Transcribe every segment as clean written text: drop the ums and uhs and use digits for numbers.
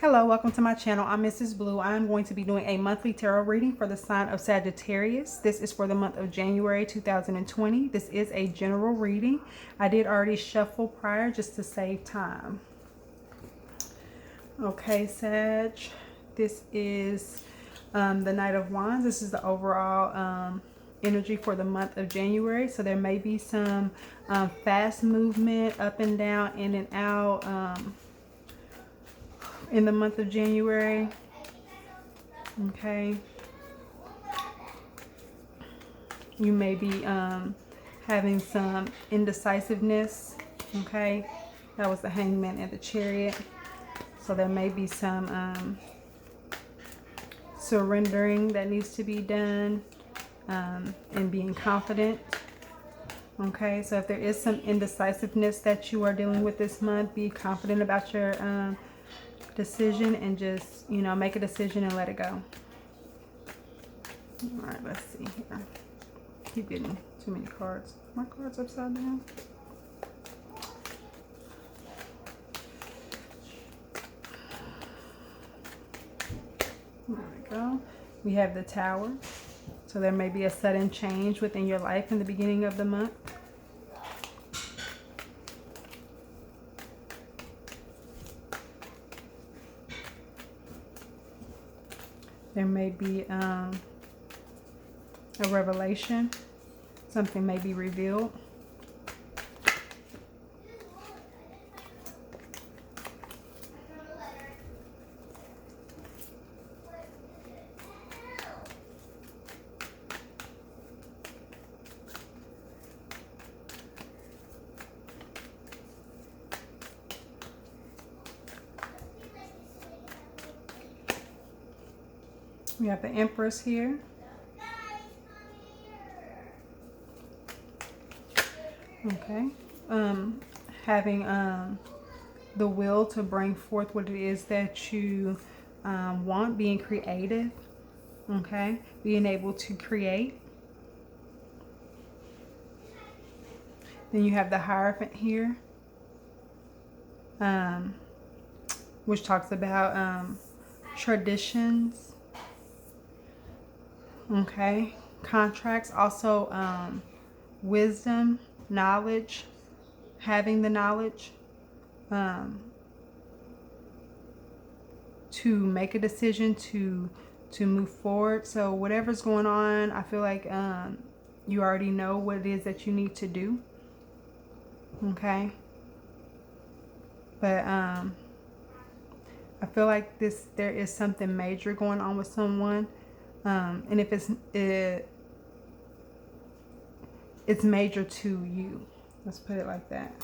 Hello, welcome to my channel. I'm Mrs. Blue. I'm going to be doing a monthly tarot reading for the sign of Sagittarius. This is for the month of January 2020. This is a general reading. I did already shuffle prior just to save time. Okay, Sag, this is the Knight of Wands. This is the overall energy for the month of January. So there may be some fast movement up and down, in and out, in the month of January. Okay, you may be having some indecisiveness. Okay, that was the Hangman and the Chariot. So there may be some surrendering that needs to be done, and being confident. Okay, so if there is some indecisiveness that you are dealing with this month, be confident about your decision and just, make a decision and let it go. All right, let's see here. Keep getting too many cards. My cards upside down. There we go. We have the Tower. So there may be a sudden change within your life in the beginning of the month. There may be a revelation. Something may be revealed. We have the Empress here. Okay. Having the will to bring forth what it is that you want, being creative. Okay. Being able to create. Then you have the Hierophant here, which talks about traditions. Okay, contracts, also wisdom, knowledge, having the knowledge to make a decision, to move forward. So whatever's going on, I feel like you already know what it is that you need to do. Okay, but I feel like there is something major going on with someone. And if it's major to you, let's put it like that,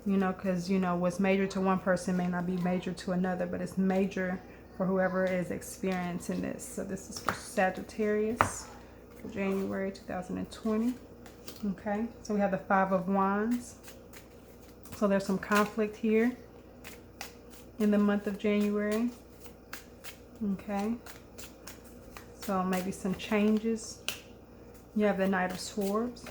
because what's major to one person may not be major to another, but it's major for whoever is experiencing this. So this is for Sagittarius for January 2020. Okay, so we have the Five of Wands. So there's some conflict here in the month of January. Okay, so maybe some changes. You have the Knight of Swords,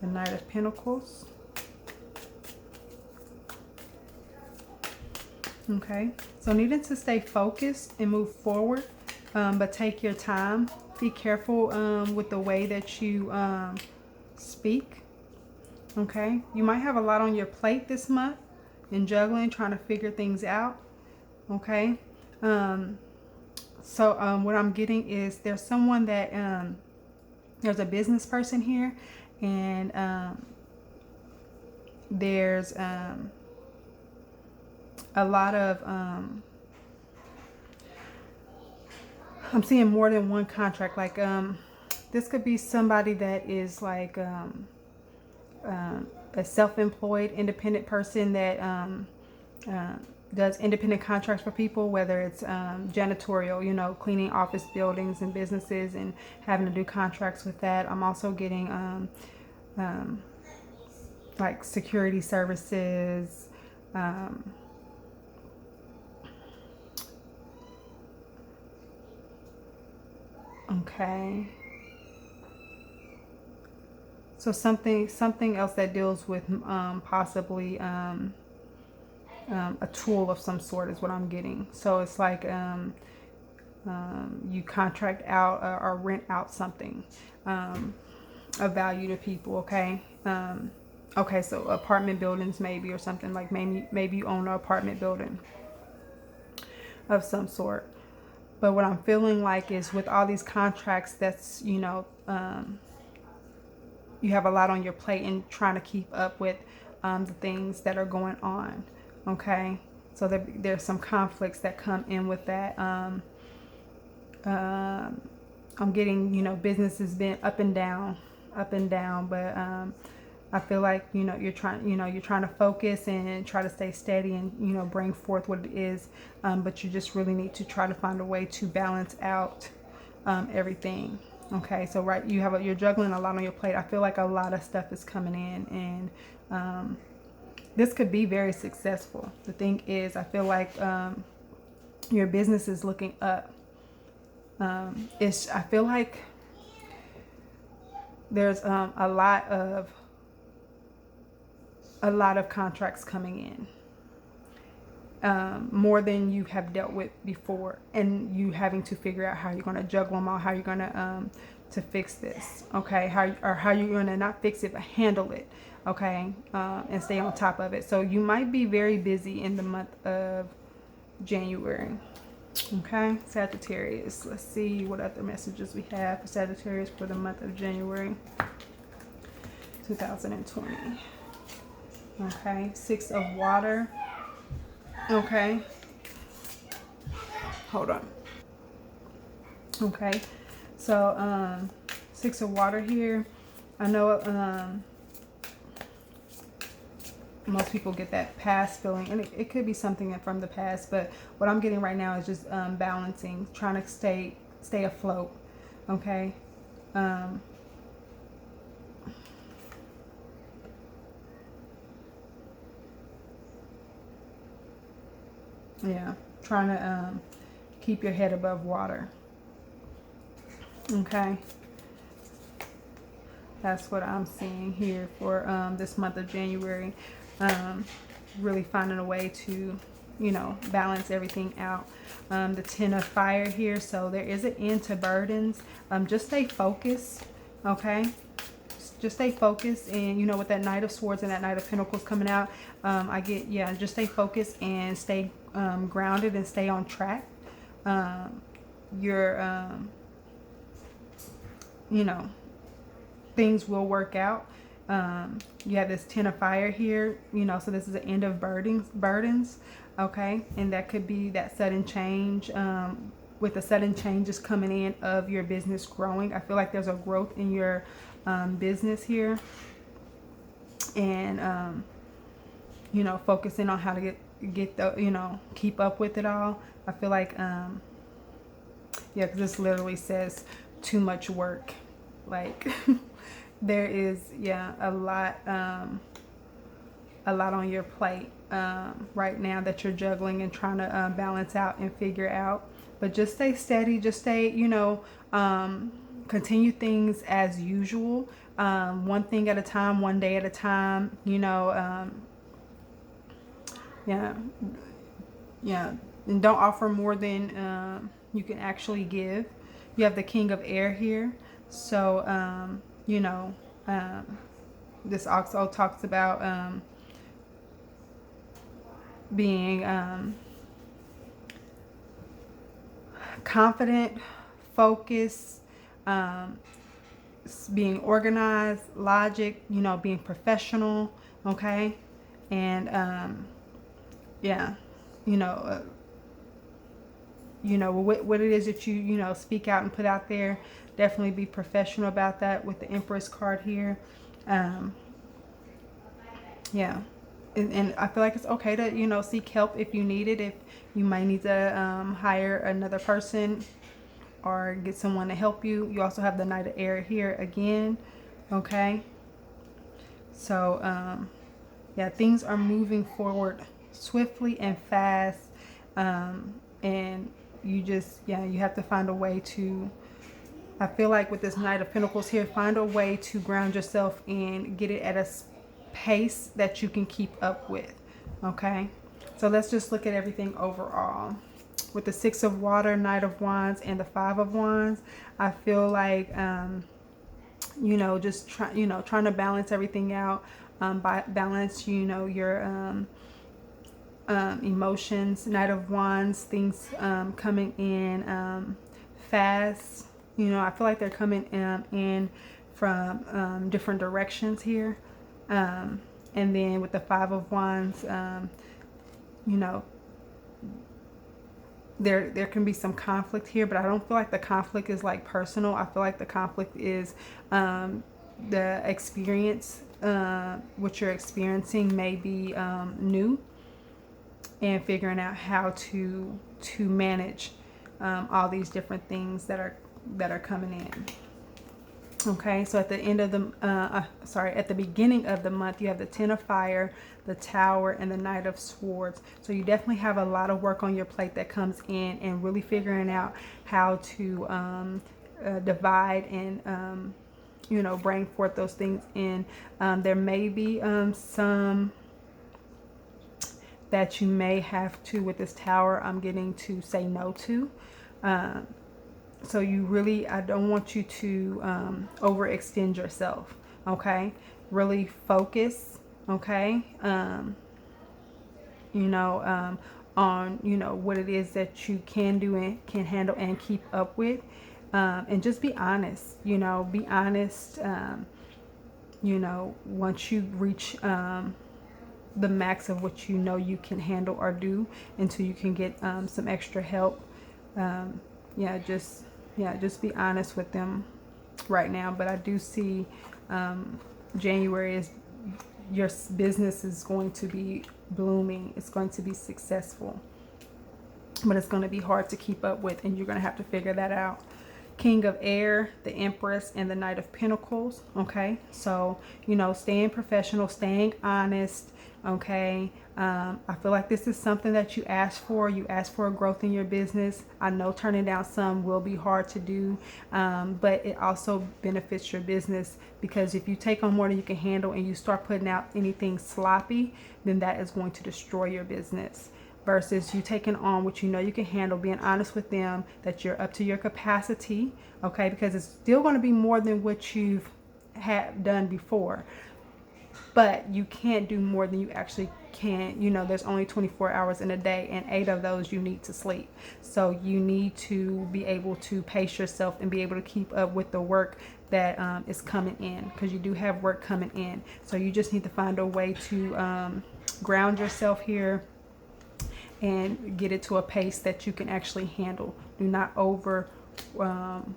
the Knight of Pentacles. Okay, so needing to stay focused and move forward, but take your time. Be careful with the way that you speak. Okay, you might have a lot on your plate this month and juggling, trying to figure things out. Okay, so what I'm getting is there's someone that there's a business person here, and there's a lot of I'm seeing more than one contract. Like this could be somebody that is like a self-employed independent person that does independent contracts for people, whether it's janitorial, cleaning office buildings and businesses and having to do contracts with that. I'm also getting like security services, okay. So something else that deals with possibly a tool of some sort is what I'm getting. So it's like you contract out or rent out something of value to people, okay? Okay, so apartment buildings maybe, or something like maybe you own an apartment building of some sort. But what I'm feeling like is with all these contracts, that's, you know, you have a lot on your plate and trying to keep up with the things that are going on, okay? So there's some conflicts that come in with that. I'm getting, you know, business has been up and down, but I feel like, you know, you're trying to focus and try to stay steady and, you know, bring forth what it is, but you just really need to try to find a way to balance out everything. Okay, so you're juggling a lot on your plate. I feel like a lot of stuff is coming in, and this could be very successful. The thing is, I feel like your business is looking up. I feel like there's a lot of contracts coming in, more than you have dealt with before, and you having to figure out how you're going to juggle them all, how you're going to fix this, okay? How you're going to not fix it but handle it, okay? And stay on top of it. So you might be very busy in the month of January. Okay, Sagittarius. Let's see what other messages we have for Sagittarius for the month of January 2020. Okay, 6 of water. Okay, hold on. Okay, so 6 of water here. I know most people get that past feeling, and it could be something from the past, but what I'm getting right now is just balancing, trying to stay afloat. Okay, yeah, trying to keep your head above water. Okay, that's what I'm seeing here for this month of January. Really finding a way to, you know, balance everything out. The 10 of fire here, so there is an end to burdens. Just stay focused, okay? Just stay focused, and you know, with that Knight of Swords and that Knight of Pentacles coming out, I get, yeah, just stay focused and stay grounded and stay on track. You know, things will work out. You have this 10 of fire here, you know, so this is the end of burdens, okay? And that could be that sudden change, with the sudden changes coming in of your business growing. I feel like there's a growth in your business here, and you know, focusing on how to get the, you know, keep up with it all. I feel like yeah, because this literally says too much work, like there is, yeah, a lot on your plate right now that you're juggling and trying to balance out and figure out. But just stay steady, just stay, you know, continue things as usual, one thing at a time, one day at a time, you know. Yeah, and don't offer more than you can actually give. You have the King of Air here, so you know, this also talks about being confident, focused, being organized, logic, you know, being professional, okay? And yeah, you know, what it is that you know, speak out and put out there, definitely be professional about that with the Empress card here. Yeah, and I feel like it's okay to, you know, seek help if you need it, if you might need to hire another person or get someone to help you. You also have the Knight of Air here again, okay? So yeah, things are moving forward swiftly and fast, and you just, yeah, you have to find a way to, I feel like with this Knight of Pentacles here, find a way to ground yourself and get it at a pace that you can keep up with, okay? So let's just look at everything overall. With the Six of Water, Knight of Wands, and the Five of Wands, I feel like, you know, just trying to balance everything out. Balance, you know, your emotions. Knight of Wands, things coming in fast. You know, I feel like they're coming in from different directions here. And then with the Five of Wands, you know, there can be some conflict here, but I don't feel like the conflict is like personal. I feel like the conflict is the experience, what you're experiencing may be new, and figuring out how to manage all these different things that are coming in. Okay, so at the end of the at the beginning of the month, you have the Ten of Fire, the Tower, and the Knight of Swords. So you definitely have a lot of work on your plate that comes in, and really figuring out how to divide and you know, bring forth those things in. There may be some that you may have to, with this Tower, I'm getting to say no to. So you really, I don't want you to overextend yourself, okay? Really focus, okay? You know, on, you know, what it is that you can do and can handle and keep up with. And just be honest, you know, be honest. You know, once you reach the max of what you know you can handle or do, until you can get some extra help. Just be honest with them right now. But I do see January is, your business is going to be blooming. It's going to be successful, but it's going to be hard to keep up with, and you're going to have to figure that out. King of Air, the Empress, and the Knight of Pentacles. Okay, so, you know, staying professional, staying honest. Okay, I feel like this is something that you asked for. You asked for a growth in your business. I know turning down some will be hard to do, but it also benefits your business, because if you take on more than you can handle and you start putting out anything sloppy, then that is going to destroy your business. Versus you taking on what you know you can handle, being honest with them that you're up to your capacity, okay? Because it's still going to be more than what you've had done before, but you can't do more than you actually can. You know, there's only 24 hours in a day, and 8 of those you need to sleep. So you need to be able to pace yourself and be able to keep up with the work that is coming in, because you do have work coming in. So you just need to find a way to ground yourself here and get it to a pace that you can actually handle. Do not overwhelm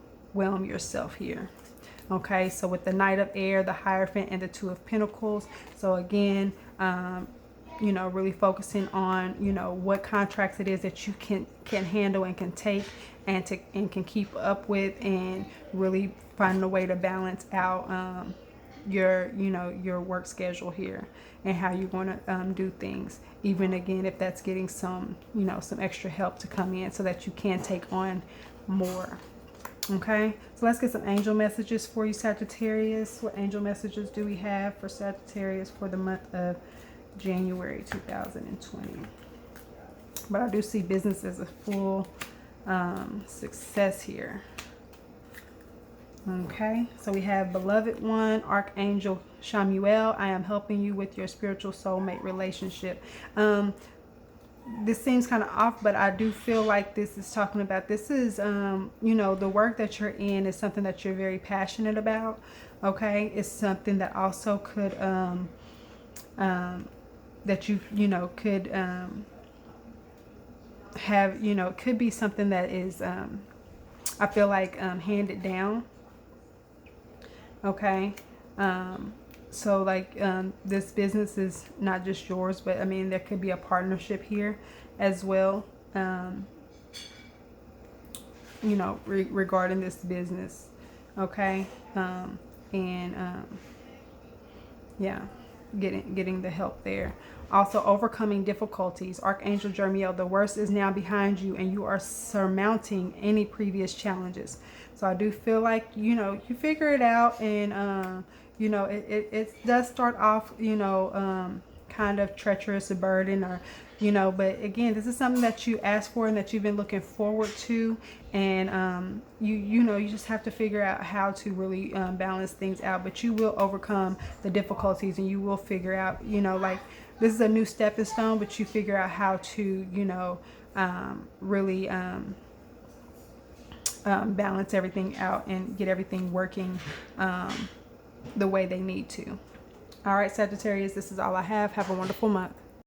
yourself here. Okay, so with the Knight of Air, the Hierophant, and the Two of Pentacles. So again, you know, really focusing on, you know, what contracts it is that you can handle and can take and can keep up with, and really finding a way to balance out your, you know, your work schedule here, and how you're going to do things. Even again, if that's getting some, you know, some extra help to come in so that you can take on more. Okay, so let's get some angel messages for you, Sagittarius. What angel messages do we have for Sagittarius for the month of January 2020? But I do see business as a full success here. Okay, so we have Beloved One, Archangel Shamuel. I am helping you with your spiritual soulmate relationship. This seems kind of off, but I do feel like this is talking about, this is, you know, the work that you're in is something that you're very passionate about. Okay, it's something that also could, that you know, could have, you know, it could be something that is, I feel like, handed down. Okay, so like this business is not just yours, but I mean, there could be a partnership here as well, you know, regarding this business. Okay, yeah, getting the help there. Also, overcoming difficulties. Archangel Jermiel, the worst is now behind you, and you are surmounting any previous challenges. So I do feel like, you know, you figure it out, and you know, it does start off, you know, kind of treacherous burden, or you know, but again, this is something that you asked for and that you've been looking forward to, and you know, you just have to figure out how to really balance things out. But you will overcome the difficulties, and you will figure out, you know, like, this is a new stepping stone, but you figure out how to, you know, really balance everything out and get everything working the way they need to. All right, Sagittarius, this is all I have. Have a wonderful month.